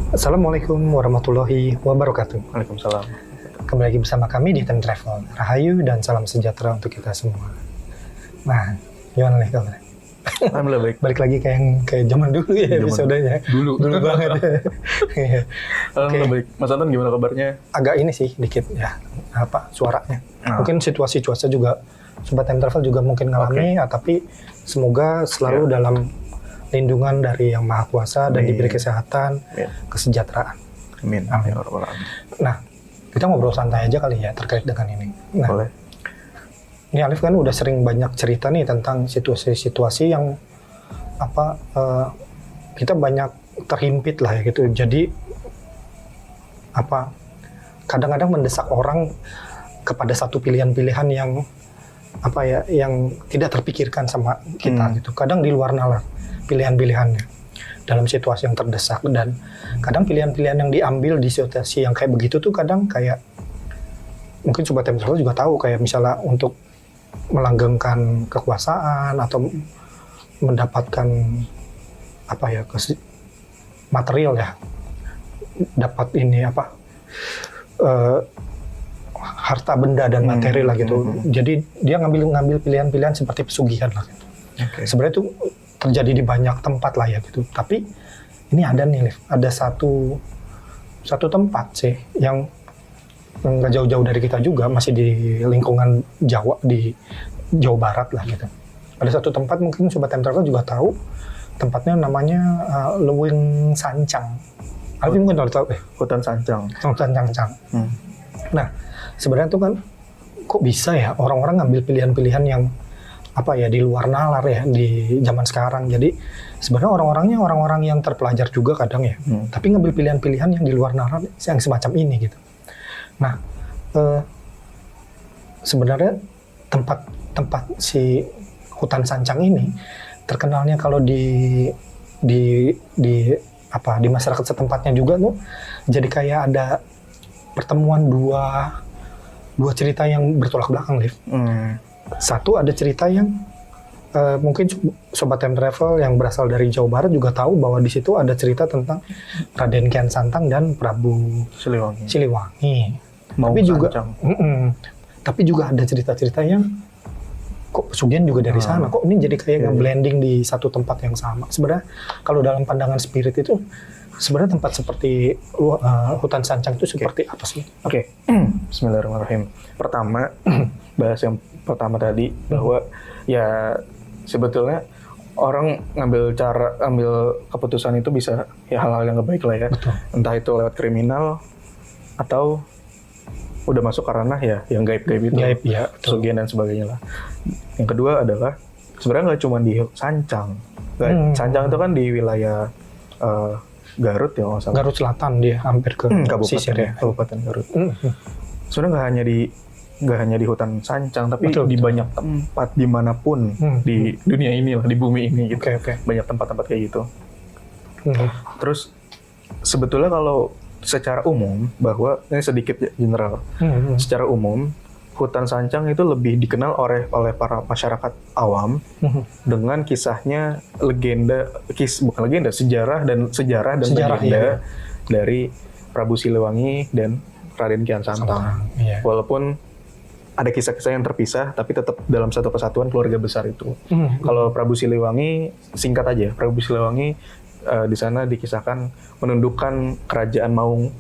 Assalamualaikum warahmatullahi wabarakatuh. Waalaikumsalam. Kembali lagi bersama kami di Time Travel. Rahayu dan salam sejahtera untuk kita semua. Nah, gimana nih kabarnya? Alhamdulillah baik. Balik lagi kayak zaman dulu ya episodenya. Dulu banget. Iya. Alhamdulillah baik. Mas Anton gimana kabarnya? Agak ini sih dikit ya, suaranya. Nah. Mungkin situasi cuaca juga Sobat Time Travel juga mungkin ngalami, tapi semoga selalu dalam lindungan dari Yang Maha Kuasa dan diberi kesehatan, kesejahteraan. Amin. Amin. Nah, kita ngobrol santai aja kali ya terkait dengan ini. Nah, boleh. Ini Alif kan udah sering banyak cerita nih tentang situasi-situasi yang kita banyak terhimpit lah ya gitu. Jadi kadang-kadang mendesak orang kepada satu pilihan-pilihan yang yang tidak terpikirkan sama kita gitu. Kadang di luar nalar pilihan-pilihannya dalam situasi yang terdesak, dan kadang pilihan-pilihan yang diambil di situasi yang kayak begitu tuh kadang kayak mungkin Sobat Time Travel juga tahu, kayak misalnya untuk melanggengkan kekuasaan atau mendapatkan material ya, dapat ini harta benda dan materi lah gitu. Jadi dia ngambil pilihan-pilihan seperti pesugihan lah gitu. Sebenarnya itu terjadi di banyak tempat lah ya gitu. Tapi ini ada nih, Liv, ada satu tempat sih yang nggak jauh-jauh dari kita juga, masih di lingkungan Jawa, di Jawa Barat lah gitu. Ada satu tempat mungkin Sobat Time Travel juga tahu, tempatnya namanya Leuweung Sancang. Alvin mungkin udah tahu Hutan Sancang. Hutan Sancang. Nah, sebenarnya itu kan kok bisa ya orang-orang ngambil pilihan-pilihan yang di luar nalar ya di zaman sekarang. Jadi sebenarnya orang-orangnya orang-orang yang terpelajar juga kadang ya, tapi ngambil pilihan-pilihan yang di luar nalar yang semacam ini gitu. Nah, sebenarnya tempat si Hutan Sancang ini terkenalnya kalau di masyarakat setempatnya juga tuh, jadi kayak ada pertemuan dua cerita yang bertolak belakang, Liv. Satu, ada cerita yang mungkin Sobat Time Travel yang berasal dari Jawa Barat juga tahu bahwa di situ ada cerita tentang Raden Kian Santang dan Prabu Siliwangi. Tapi juga ada cerita-cerita yang kok pesugihan juga dari sana. Kok ini jadi kayak nge-blending di satu tempat yang sama. Sebenarnya kalau dalam pandangan spirit itu, sebenarnya tempat seperti Hutan Sancang itu seperti apa sih? Oke. Bismillahirrahmanirrahim. Pertama, bahas yang pertama tadi, bahwa ya sebetulnya orang ngambil keputusan itu bisa ya hal-hal yang gak baik lah ya. Betul. Entah itu lewat kriminal atau udah masuk ke ranah ya yang gaib-gaib itu, pesugihan dan sebagainya lah. Yang kedua adalah sebenarnya nggak cuma di Sancang. Sancang itu kan di wilayah Garut ya, nggak salah. Garut Selatan, dia hampir ke pesisir ya. Kabupaten Garut. Sebenarnya nggak hanya di Hutan Sancang, tapi di banyak tempat dimanapun di dunia ini lah, di bumi ini gitu. Banyak tempat-tempat kayak gitu. Terus sebetulnya kalau secara umum, bahwa ini sedikit general, secara umum Hutan Sancang itu lebih dikenal oleh para masyarakat awam dengan kisahnya sejarah dan legenda dari Prabu Siliwangi dan Raden Kian Santang. Walaupun ada kisah-kisah yang terpisah, tapi tetap dalam satu kesatuan keluarga besar itu. Kalau Prabu Siliwangi, singkat aja, Prabu Siliwangi di sana dikisahkan menundukkan kerajaan Maung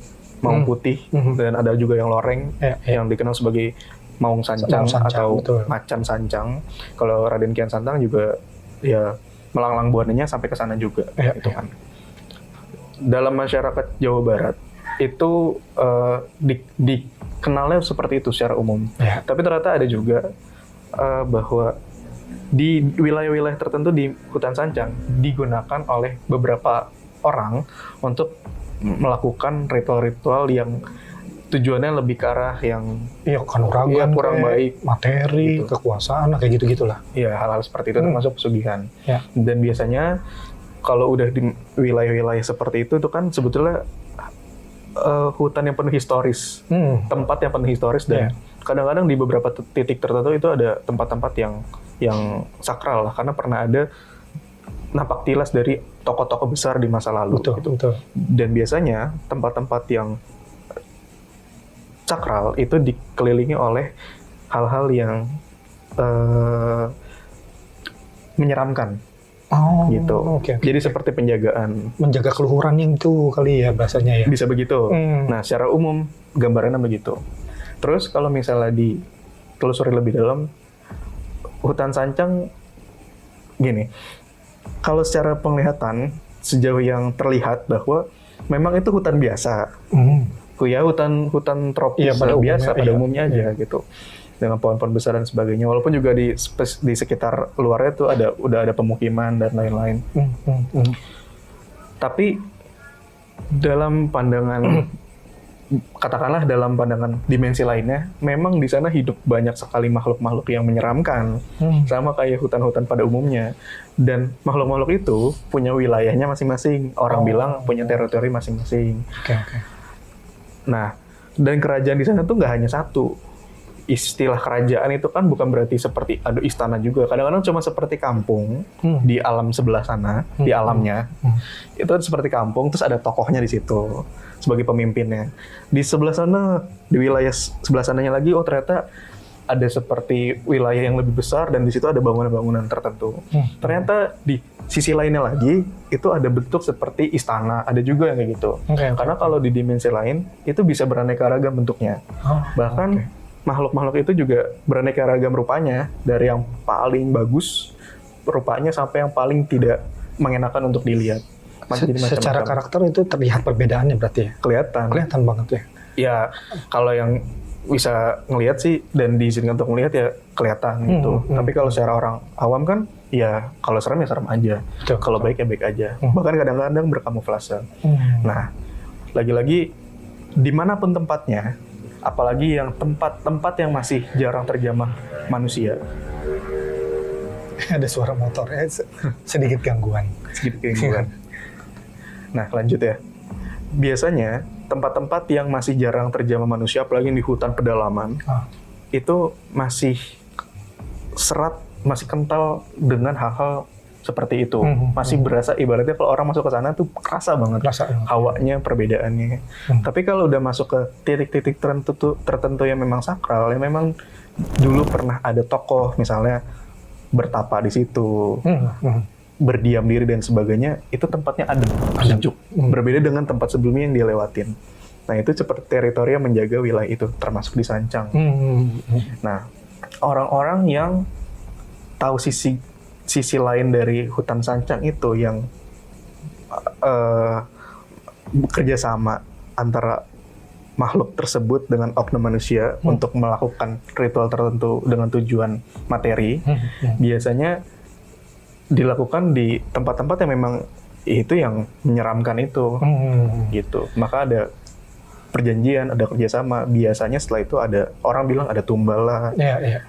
Putih, dan ada juga yang Loreng yang dikenal sebagai Maung Sancang atau Macan Sancang. Kalau Raden Kian Santang juga ya melanglang buananya sampai ke sana juga gitu kan. Dalam masyarakat Jawa Barat itu dikenalnya seperti itu secara umum. Tapi ternyata ada juga bahwa di wilayah-wilayah tertentu di Hutan Sancang digunakan oleh beberapa orang untuk melakukan ritual-ritual yang tujuannya lebih ke arah yang kanuragan, kurang baik, materi, gitu. Kekuasaan, kayak gitu-gitulah. Iya, hal-hal seperti itu termasuk pesugihan. Dan biasanya kalau udah di wilayah-wilayah seperti itu kan sebetulnya hutan yang penuh historis, tempat yang penuh historis, dan kadang-kadang di beberapa titik tertentu itu ada tempat-tempat yang sakral lah, karena pernah ada napak tilas dari tokoh-tokoh besar di masa lalu. Betul, gitu. betul. Dan biasanya tempat-tempat yang sakral itu dikelilingi oleh hal-hal yang menyeramkan. Gitu. Okay. Jadi seperti penjagaan. Menjaga keluhurannya itu kali ya bahasanya ya. Bisa begitu. Nah, secara umum gambarannya begitu. Terus kalau misalnya ditelusuri lebih dalam, hutan sancang gini. Kalau secara penglihatan sejauh yang terlihat bahwa memang itu hutan biasa. Ya hutan tropis pada umumnya aja gitu. Dengan pohon-pohon besar dan sebagainya. Walaupun juga di sekitar luarnya tuh udah ada pemukiman dan lain-lain. Tapi dalam pandangan katakanlah dalam pandangan dimensi lainnya, memang di sana hidup banyak sekali makhluk-makhluk yang menyeramkan. Sama kayak hutan-hutan pada umumnya. Dan makhluk-makhluk itu punya wilayahnya masing-masing. Orang bilang punya teritori masing-masing. Nah, dan kerajaan di sana tuh nggak hanya satu. Istilah kerajaan itu kan bukan berarti seperti ada istana juga. Kadang-kadang cuma seperti kampung di alam sebelah sana, di alamnya. Itu seperti kampung, terus ada tokohnya di situ sebagai pemimpinnya. Di sebelah sana, di wilayah sebelah sananya lagi, ternyata ada seperti wilayah yang lebih besar dan di situ ada bangunan-bangunan tertentu. Ternyata di sisi lainnya lagi, itu ada bentuk seperti istana, ada juga yang kayak gitu. Karena kalau di dimensi lain, itu bisa beraneka ragam bentuknya. Bahkan makhluk-makhluk itu juga beraneka ragam rupanya, dari yang paling bagus rupanya sampai yang paling tidak mengenakan untuk dilihat. Secara karakter itu terlihat perbedaannya berarti ya? Kelihatan banget ya? Ya, kalau yang bisa ngelihat sih dan diizinkan untuk ngelihat ya kelihatan gitu. Tapi kalau secara orang awam kan, ya kalau serem ya serem aja. Kalau baik ya baik aja. Bahkan kadang-kadang berkamuflase. Nah, lagi-lagi dimanapun tempatnya, apalagi yang tempat-tempat yang masih jarang terjamah manusia. Ada suara motor, sedikit gangguan. Nah, lanjut ya. Biasanya tempat-tempat yang masih jarang terjamah manusia, apalagi di hutan pedalaman, itu masih masih kental dengan hal-hal seperti itu. Masih berasa, ibaratnya kalau orang masuk ke sana tuh kerasa banget hawanya, perbedaannya. Tapi kalau udah masuk ke titik-titik tertentu yang memang sakral, yang memang dulu pernah ada tokoh misalnya bertapa di situ, berdiam diri dan sebagainya, itu tempatnya adem, sejuk. Berbeda dengan tempat sebelumnya yang dia lewatin. Nah, itu seperti teritori yang menjaga wilayah itu, termasuk di Sancang. Nah, orang-orang yang tahu sisi lain dari hutan Sancang itu yang bekerja sama antara makhluk tersebut dengan oknum manusia untuk melakukan ritual tertentu dengan tujuan materi, biasanya dilakukan di tempat-tempat yang memang itu yang menyeramkan itu, gitu. Maka ada perjanjian, ada kerjasama. Biasanya setelah itu ada orang bilang ada tumbal lah.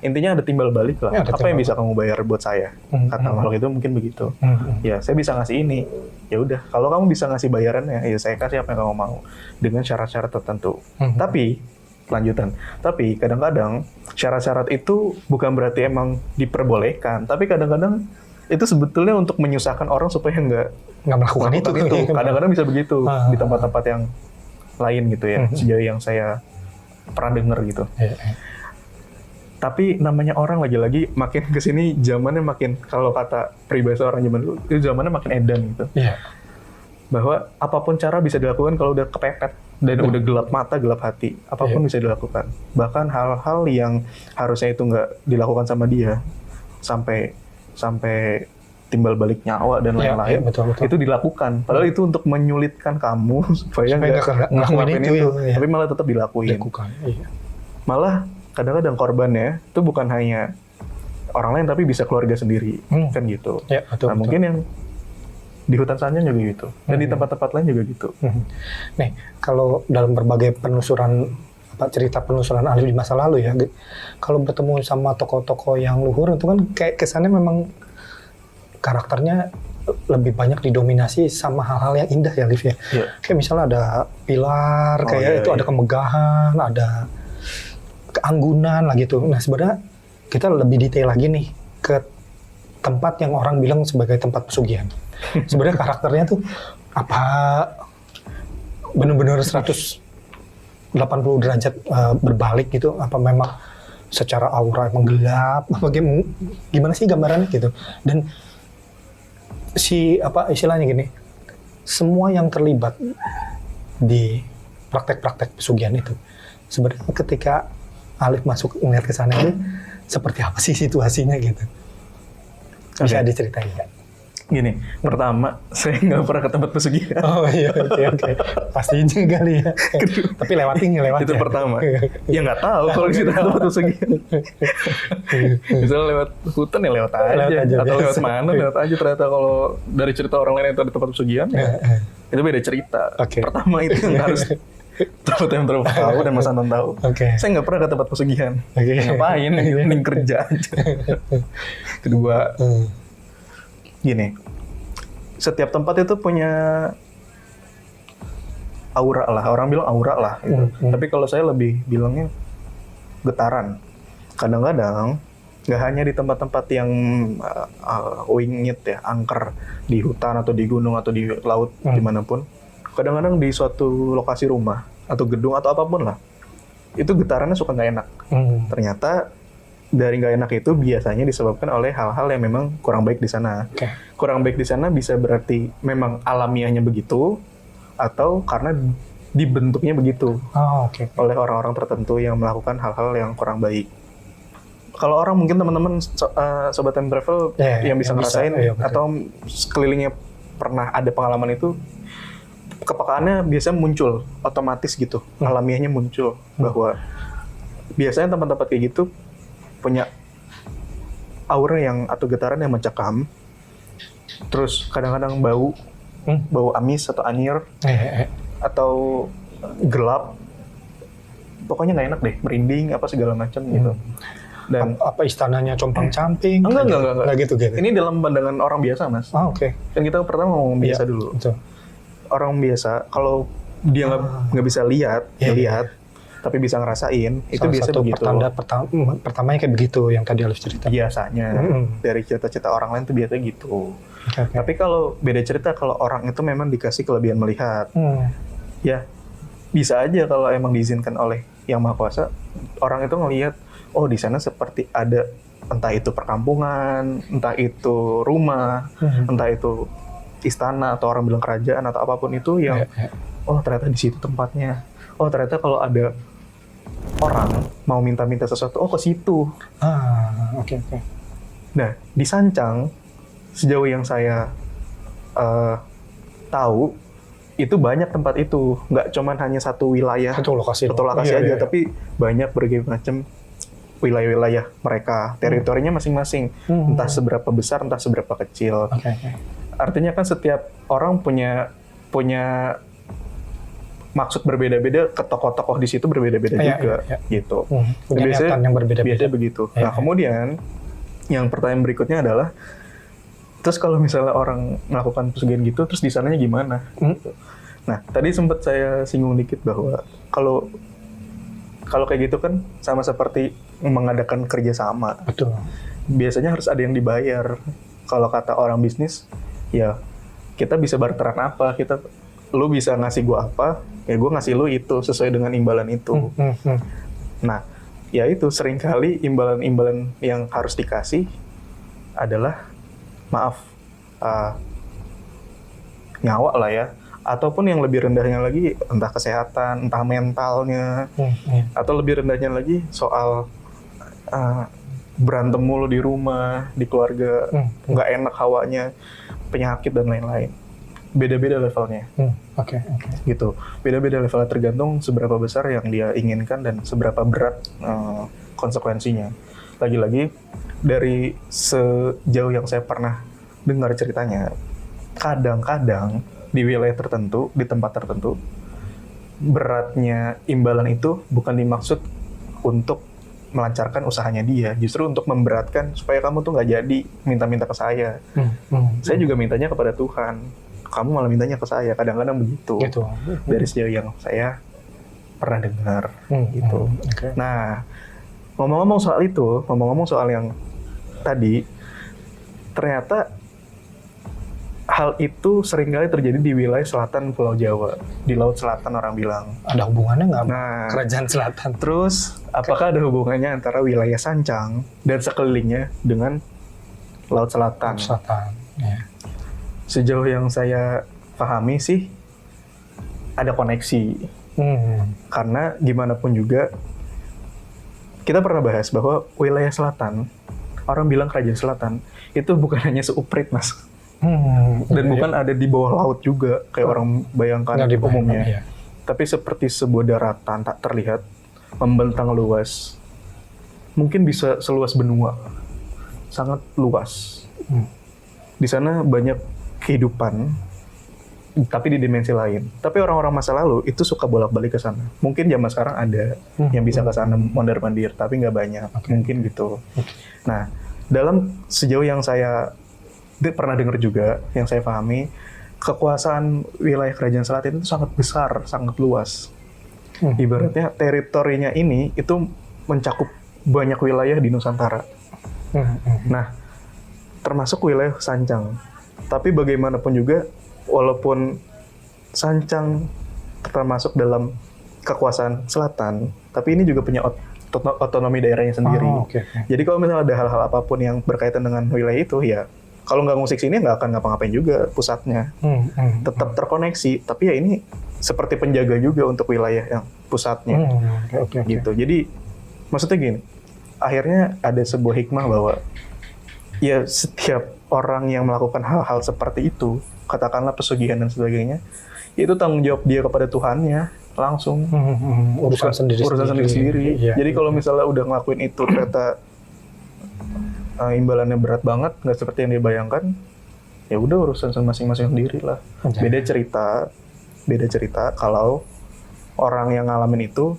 Intinya ada timbal balik lah. Apa yang bisa kamu bayar buat saya? Kata makhluk itu mungkin begitu. Ya, saya bisa ngasih ini. Ya udah, kalau kamu bisa ngasih bayarannya, ya saya kasih apa yang kamu mau dengan syarat-syarat tertentu. Tapi lanjutan. Tapi kadang-kadang syarat-syarat itu bukan berarti emang diperbolehkan. Tapi kadang-kadang itu sebetulnya untuk menyusahkan orang supaya nggak melakukan itu. Kadang-kadang bisa begitu di tempat-tempat yang lain gitu ya, sejauh yang saya pernah dengar gitu. Tapi namanya orang lagi-lagi makin kesini zamannya makin, kalau kata peribahasa orang zaman dulu, itu zamannya makin edan gitu. Bahwa apapun cara bisa dilakukan kalau udah kepepet dan udah gelap mata, gelap hati, apapun bisa dilakukan. Bahkan hal-hal yang harusnya itu nggak dilakukan sama dia, sampai timbal balik nyawa dan lain-lain, itu dilakukan. Padahal itu untuk menyulitkan kamu supaya nggak ngelakuin itu. Tapi malah tetap dilakuin. Malah kadang-kadang korbannya itu bukan hanya orang lain, tapi bisa keluarga sendiri, kan gitu. Nah, mungkin yang di hutan Sancang juga gitu, dan di tempat-tempat lain juga gitu. Nih, kalau dalam berbagai penelusuran, cerita penelusuran ahli di masa lalu ya, kalau bertemu sama tokoh-tokoh yang luhur itu kan kayak kesannya memang karakternya lebih banyak didominasi sama hal-hal yang indah ya, Liv ya. Kayak misalnya ada pilar, kayak itu ada kemegahan, ada keanggunan lah gitu. Nah, sebenarnya kita lebih detail lagi nih ke tempat yang orang bilang sebagai tempat pesugihan. Sebenarnya karakternya tuh apa benar-benar 180 derajat berbalik gitu, apa memang secara aura emang gelap, apa gimana sih gambarannya gitu. Dan istilahnya gini, semua yang terlibat di praktek-praktek pesugihan itu sebenarnya ketika Alif masuk ngeliat ke sana itu seperti apa sih situasinya gitu. Bisa diceritain nggak? Gini, pertama saya nggak pernah ke tempat pesugihan. Oh iya, oke. Pasti izin kali ya. Tapi lewatin. Itu pertama. Ya nggak tahu kalau di situ tempat pesugihan. Misalnya lewat hutan ya lewat aja. Atau lewat mana lewat aja. Ternyata kalau dari cerita orang lain itu ada tempat pesugihan, itu beda cerita. Pertama itu yang harus tempat yang tahu dan Mas Anton tahu. Saya nggak pernah ke tempat pesugihan. Ngapain? Mending kerja aja. Kedua, gini, setiap tempat itu punya aura lah. Orang bilang aura lah. Gitu. Tapi kalau saya lebih bilangnya getaran. Kadang-kadang nggak hanya di tempat-tempat yang wingit ya, angker di hutan atau di gunung atau di laut dimanapun. Kadang-kadang di suatu lokasi rumah atau gedung atau apapun lah, itu getarannya suka nggak enak. Ternyata dari nggak enak itu biasanya disebabkan oleh hal-hal yang memang kurang baik di sana. Kurang baik di sana bisa berarti memang alamiahnya begitu, atau karena dibentuknya begitu oleh orang-orang tertentu yang melakukan hal-hal yang kurang baik. Kalau orang mungkin teman-teman sobat time travel yang bisa ngerasain atau sekelilingnya pernah ada pengalaman itu, kepekaannya biasanya muncul otomatis gitu, alamiahnya muncul bahwa biasanya tempat-tempat kayak gitu punya aura yang atau getaran yang mencekam, terus kadang-kadang bau amis atau anyir, atau gelap, pokoknya nggak enak deh, merinding apa segala macam gitu. Dan apa istananya compang-camping? Enggak gitu. Ini dalam pandangan orang biasa, Mas. Kan kita pertama ngomong biasa dulu. Betul. Orang biasa kalau dia nggak bisa lihat, tapi bisa ngerasain, itu biasa begitu. Pertanda pertamanya kayak begitu yang tadi Alif cerita. Biasanya dari cerita-cerita orang lain tuh biasa gitu. Tapi kalau beda cerita kalau orang itu memang dikasih kelebihan melihat, ya bisa aja kalau emang diizinkan oleh Yang Maha Kuasa, orang itu ngelihat, oh di sana seperti ada entah itu perkampungan, entah itu rumah, entah itu istana atau orang bilang kerajaan atau apapun itu yang, oh ternyata di situ tempatnya. Oh ternyata kalau ada orang mau minta-minta sesuatu, oh ke situ. Nah, di Sancang, sejauh yang saya tahu, itu banyak tempat itu. Nggak cuman hanya satu wilayah, satu lokasi aja, tapi banyak berbagai macam wilayah-wilayah mereka, teritorinya masing-masing. Entah seberapa besar, entah seberapa kecil. Artinya kan setiap orang punya maksud berbeda-beda, ke tokoh-tokoh di situ berbeda-beda juga, gitu. Biasanya yang berbeda-beda begitu. Nah, kemudian yang pertanyaan berikutnya adalah, terus kalau misalnya orang melakukan pesugihan gitu, terus di sananya gimana? Nah, tadi sempat saya singgung dikit bahwa kalau kayak gitu kan sama seperti mengadakan kerjasama. Betul. Biasanya harus ada yang dibayar. Kalau kata orang bisnis, ya kita bisa barteran apa? Lu bisa ngasih gua apa, ya gua ngasih lu itu sesuai dengan imbalan itu. Nah, ya itu seringkali imbalan-imbalan yang harus dikasih adalah nyawa lah ya, ataupun yang lebih rendahnya lagi entah kesehatan, entah mentalnya, atau lebih rendahnya lagi soal berantem mulu di rumah, di keluarga, nggak enak hawanya, penyakit dan lain-lain. Beda-beda levelnya. Gitu. Beda-beda levelnya tergantung seberapa besar yang dia inginkan dan seberapa berat konsekuensinya. Lagi-lagi dari sejauh yang saya pernah dengar ceritanya, kadang-kadang di wilayah tertentu, di tempat tertentu, beratnya imbalan itu bukan dimaksud untuk melancarkan usahanya dia, justru untuk memberatkan supaya kamu tuh nggak jadi minta-minta ke saya. Saya juga mintanya kepada Tuhan, kamu malah mintanya ke saya. Kadang-kadang begitu. Dari sejauh yang saya pernah dengar, gitu. Nah, ngomong-ngomong soal itu, ngomong-ngomong soal yang tadi, ternyata hal itu seringkali terjadi di wilayah selatan Pulau Jawa, di Laut Selatan orang bilang. Ada hubungannya nggak? Nah, Kerajaan Selatan. terus apakah ada hubungannya antara wilayah Sancang dan sekelilingnya dengan Laut Selatan? Selatan. Ya. Sejauh yang saya pahami sih ada koneksi. Karena gimana pun juga kita pernah bahas bahwa wilayah selatan, orang bilang kerajaan selatan, itu bukan hanya seuprit, Mas. Dan bukan ada di bawah laut juga, kayak orang bayangkan umumnya. Iya. Tapi seperti sebuah daratan tak terlihat, membentang luas. Mungkin bisa seluas benua. Sangat luas. Di sana banyak kehidupan, tapi di dimensi lain. Tapi orang-orang masa lalu itu suka bolak-balik ke sana. Mungkin zaman sekarang ada yang bisa ke sana mondar-mandir, tapi nggak banyak. Mungkin gitu. Nah, dalam sejauh yang saya pernah dengar juga, yang saya pahami, kekuasaan wilayah kerajaan selatan itu sangat besar, sangat luas. Ibaratnya teritorinya ini itu mencakup banyak wilayah di Nusantara. Nah, termasuk wilayah Sancang. Tapi bagaimanapun juga, walaupun Sancang termasuk dalam kekuasaan selatan, tapi ini juga punya otonomi daerahnya sendiri. Jadi kalau misalnya ada hal-hal apapun yang berkaitan dengan wilayah itu, ya kalau nggak ngusik sini nggak akan ngapa-ngapain juga pusatnya. Tetap terkoneksi, tapi ya ini seperti penjaga juga untuk wilayah yang pusatnya. Gitu. Jadi maksudnya gini, akhirnya ada sebuah hikmah bahwa ya setiap orang yang melakukan hal-hal seperti itu, katakanlah pesugihan dan sebagainya, itu tanggung jawab dia kepada Tuhannya langsung. Urusan sendiri-sendiri. Iya. Jadi kalau misalnya udah ngelakuin itu ternyata imbalannya berat banget, nggak seperti yang dia bayangkan, ya udah urusan masing-masing sendiri lah. Beda cerita kalau orang yang ngalamin itu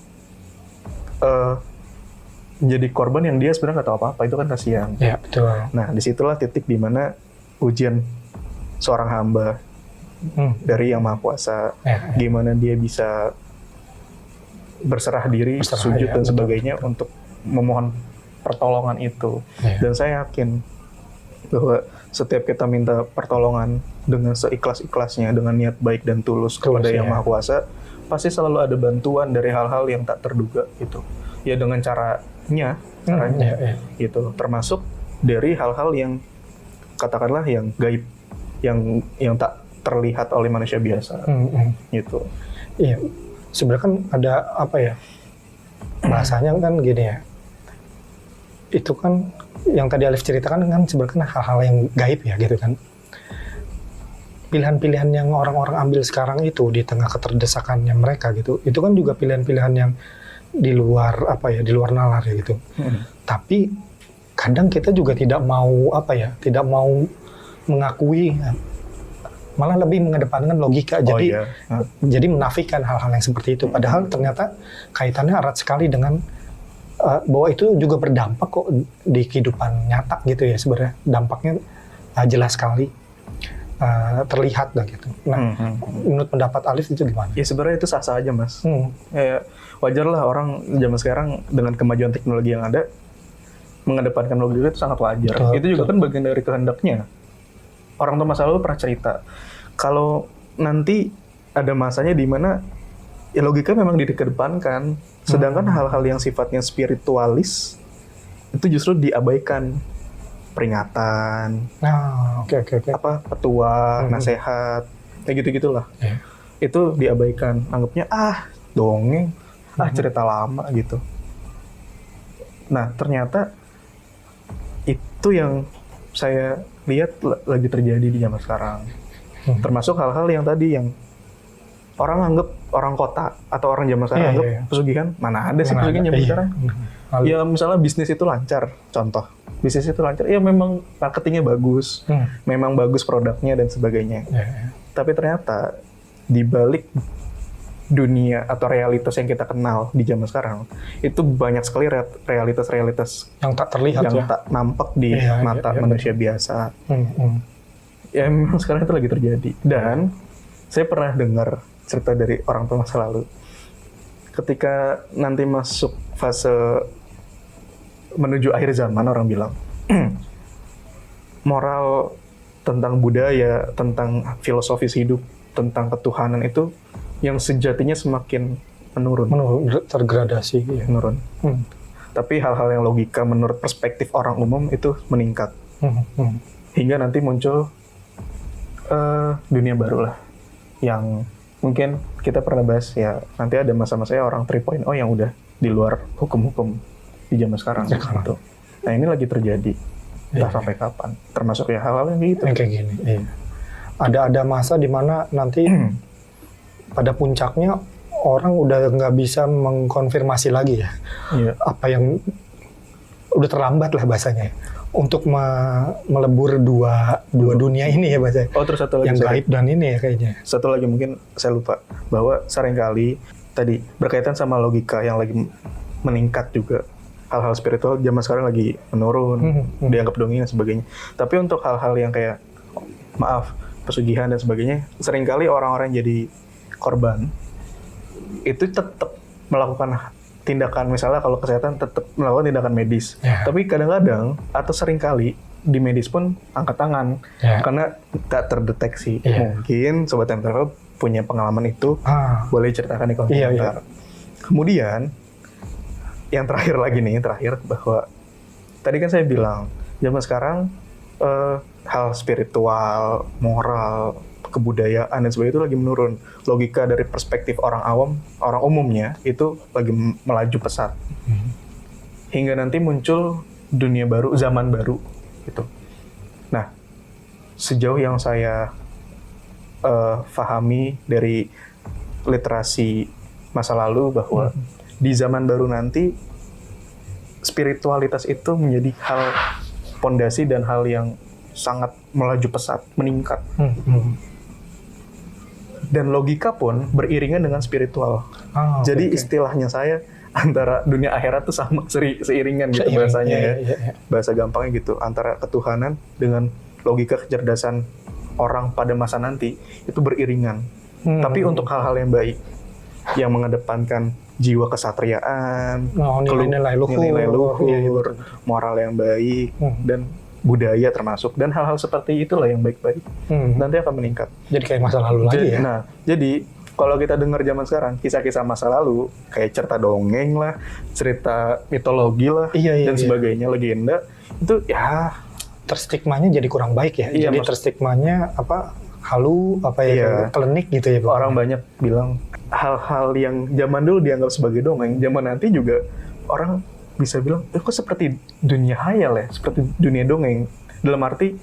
jadi korban yang dia sebenarnya nggak tahu apa-apa, itu kan kasihan. Ya, betul. Nah, disitulah titik di mana ujian seorang hamba dari Yang Maha Kuasa, gimana dia bisa berserah diri, sujud dan sebagainya untuk memohon pertolongan itu. Dan saya yakin bahwa setiap kita minta pertolongan dengan seikhlas-ikhlasnya, dengan niat baik dan tulus kepada Yang Maha Kuasa, pasti selalu ada bantuan dari hal-hal yang tak terduga gitu. Ya dengan caranya gitu. Termasuk dari hal-hal yang katakanlah yang gaib, yang tak terlihat oleh manusia biasa. Gitu. Iya. Sebenarnya kan ada apa ya? Bahasanya kan gini ya. Itu kan yang tadi Alif ceritakan kan sebenarnya hal-hal yang gaib ya gitu kan. Pilihan-pilihan yang orang-orang ambil sekarang itu di tengah keterdesakannya mereka gitu, itu kan juga pilihan-pilihan yang di luar apa ya, di luar nalar ya gitu. Tapi kadang kita juga tidak mau apa ya, tidak mau mengakui, malah lebih mengedepankan logika. Jadi menafikan hal-hal yang seperti itu. Padahal ternyata kaitannya erat sekali dengan bahwa itu juga berdampak kok di kehidupan nyata gitu ya sebenarnya. Dampaknya jelas sekali terlihat lah gitu. Nah, menurut pendapat Alif itu gimana? Ya sebenarnya itu sah-sah aja, Mas. Ya, wajar lah orang zaman sekarang dengan kemajuan teknologi yang ada mengedepankan logika itu sangat wajar. Itu juga kan bagian dari kehendaknya. Orang tua masa lalu pernah cerita kalau nanti ada masanya di mana ya logika memang dikedepankan, sedangkan hal-hal yang sifatnya spiritualis itu justru diabaikan. Peringatan, apa petua, nasihat, kayak gitu-gitulah. Itu diabaikan, anggapnya dongeng, cerita lama gitu. Nah ternyata itu yang saya lihat lagi terjadi di zaman sekarang. Termasuk hal-hal yang tadi yang orang anggap orang kota atau orang zaman sekarang anggap pesugihan, mana ada sih pesugihan zaman sekarang? Ya misalnya bisnis itu lancar, contoh. Bisnis itu lancar, ya memang marketingnya bagus, memang bagus produknya dan sebagainya. Tapi ternyata di balik dunia atau realitas yang kita kenal di zaman sekarang, itu banyak sekali realitas-realitas yang tak terlihat, yang tak nampak di mata manusia biasa. Ya memang sekarang itu lagi terjadi. Dan saya pernah dengar cerita dari orang tua masa lalu, ketika nanti masuk fase menuju akhir zaman, orang bilang moral, tentang budaya, tentang filosofis hidup, tentang ketuhanan itu yang sejatinya semakin menurun, tergradasi, ya. menurun. Tapi hal-hal yang logika menurut perspektif orang umum itu meningkat. Hingga nanti muncul dunia baru lah, yang mungkin kita pernah bahas ya, nanti ada masa-masanya orang 3.0 yang udah di luar hukum-hukum di zaman sekarang. Gitu. Nah ini lagi terjadi, entah sampai kapan, termasuk ya hal-hal yang gitu. Yang kayak gini, iya. Ada masa di mana nanti pada puncaknya orang udah nggak bisa mengkonfirmasi lagi ya, apa yang udah terlambat lah bahasanya untuk melebur dua dunia ini ya bahasanya. Oh terus satu lagi yang gaib dan ini ya kayaknya. Satu lagi mungkin saya lupa bahwa seringkali tadi berkaitan sama logika yang lagi meningkat juga. Hal-hal spiritual zaman sekarang lagi menurun, dianggap dongeng dan sebagainya. Tapi untuk hal-hal yang kayak, maaf, pesugihan dan sebagainya, seringkali orang-orang jadi korban, itu tetap melakukan tindakan, misalnya kalau kesehatan tetap melakukan tindakan medis. Tapi kadang-kadang, atau seringkali, di medis pun angkat tangan, karena tak terdeteksi. Mungkin Sobat Time Travel punya pengalaman itu, boleh ceritakan di kolom komentar. Kemudian, yang terakhir lagi nih, bahwa tadi kan saya bilang, zaman sekarang hal spiritual, moral, kebudayaan dan sebagainya itu lagi menurun. Logika dari perspektif orang awam, orang umumnya itu lagi melaju pesat. Hingga nanti muncul dunia baru, zaman baru gitu. Nah, sejauh yang saya pahami dari literasi masa lalu bahwa di zaman baru nanti, spiritualitas itu menjadi hal pondasi dan hal yang sangat melaju pesat, meningkat. Dan logika pun beriringan dengan spiritual. Jadi istilahnya saya, antara dunia akhirat itu sama, seiringan gitu bahasanya ya. Bahasa gampangnya gitu, antara ketuhanan dengan logika kecerdasan orang pada masa nanti, itu beriringan. Tapi untuk hal-hal yang baik, yang mengedepankan jiwa kesatriaan, nilai-nilai luhur, moral yang baik, dan budaya termasuk, dan hal-hal seperti itulah yang baik-baik, nanti akan meningkat. Jadi kayak masa lalu lagi ya? Nah, jadi kalau kita dengar zaman sekarang, kisah-kisah masa lalu, kayak cerita dongeng lah, cerita mitologi lah, dan sebagainya, legenda, itu ya terstigmanya jadi kurang baik ya? Jadi terstigmanya klinik gitu ya? Orang banyak bilang, hal-hal yang zaman dulu dianggap sebagai dongeng, zaman nanti juga orang bisa bilang, kok seperti dunia hayal ya, seperti dunia dongeng. Dalam arti,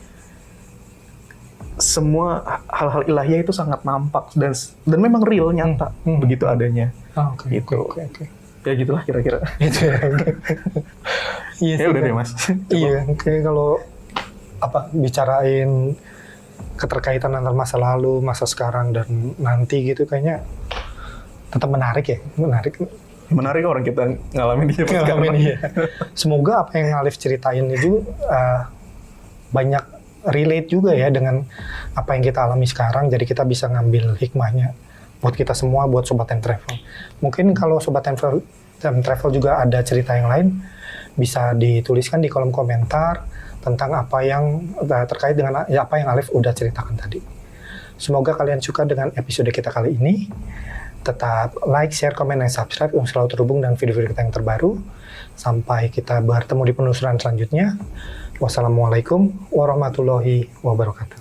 semua hal-hal ilahiyah itu sangat nampak, dan memang real, nyata, begitu adanya. Gitu. Ya gitulah kira-kira. Ya udah deh Mas. Iya, kayak kalau bicarain keterkaitan antara masa lalu, masa sekarang, dan nanti gitu, kayaknya tetap menarik ya, menarik orang kita ngalamin sekarang. Semoga apa yang Alif ceritain itu banyak relate juga ya dengan apa yang kita alami sekarang, jadi kita bisa ngambil hikmahnya buat kita semua, buat Sobat Time Travel. Mungkin kalau Sobat Time Travel juga ada cerita yang lain, bisa dituliskan di kolom komentar tentang apa yang terkait dengan apa yang Alif udah ceritakan tadi. Semoga kalian suka dengan episode kita kali ini. Tetap like, share, komen, dan subscribe untuk selalu terhubung dengan video-video kita yang terbaru. Sampai kita bertemu di penelusuran selanjutnya. Wassalamualaikum warahmatullahi wabarakatuh.